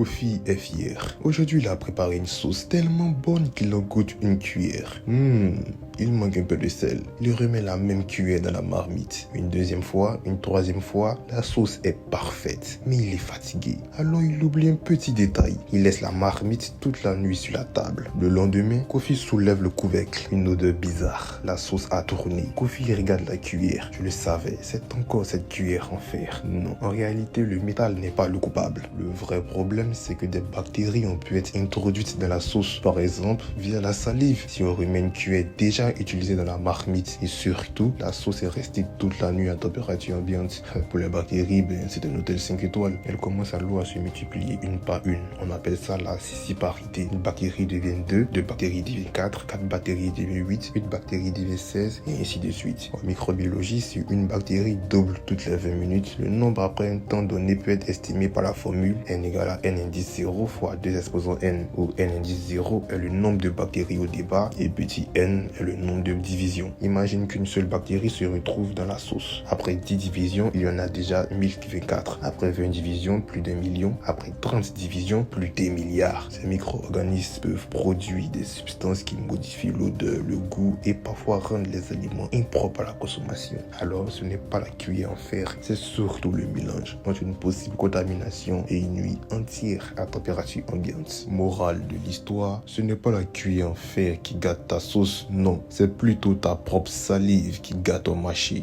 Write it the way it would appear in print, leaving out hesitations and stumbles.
Kofi est fier. Aujourd'hui, il a préparé une sauce tellement bonne qu'il en goûte une cuillère. Il manque un peu de sel. Il remet la même cuillère dans la marmite. Une deuxième fois, une troisième fois, la sauce est parfaite. Mais il est fatigué. Alors il oublie un petit détail. Il laisse la marmite toute la nuit sur la table. Le lendemain, Kofi soulève le couvercle. Une odeur bizarre. La sauce a tourné. Kofi regarde la cuillère. Je le savais, c'est encore cette cuillère en fer. Non, en réalité, le métal n'est pas le coupable. Le vrai problème, c'est que des bactéries ont pu être introduites dans la sauce. Par exemple, via la salive. Si on remet une cuillère déjà utilisée dans la marmite et surtout, la sauce est restée toute la nuit à température ambiante. Pour les bactéries, c'est un hôtel 5 étoiles. Elles commencent alors à se multiplier une par une. On appelle ça la scissiparité. Une bactérie devient 2, 2 bactéries deviennent 4, 4 bactéries deviennent 8, 8 bactéries deviennent 16 et ainsi de suite. En microbiologie, si une bactérie double toutes les 20 minutes, le nombre après un temps donné peut être estimé par la formule n égale à n indice 0 fois 2 exposant n, où n indice 0 est le nombre de bactéries au départ et petit n est le nombre de divisions. Imagine qu'une seule bactérie se retrouve dans la sauce. Après 10 divisions, il y en a déjà 1024. Après 20 divisions, plus d'un million. Après 30 divisions, plus des milliards. Ces micro-organismes peuvent produire des substances qui modifient l'odeur, le goût et parfois rendent les aliments impropres à la consommation. Alors, ce n'est pas la cuillère en fer, c'est surtout le mélange entre une possible contamination et une nuit entière à température ambiante. Morale de l'histoire, ce n'est pas la cuillère en fer qui gâte ta sauce, non, c'est plutôt ta propre salive qui gâte ton mâché.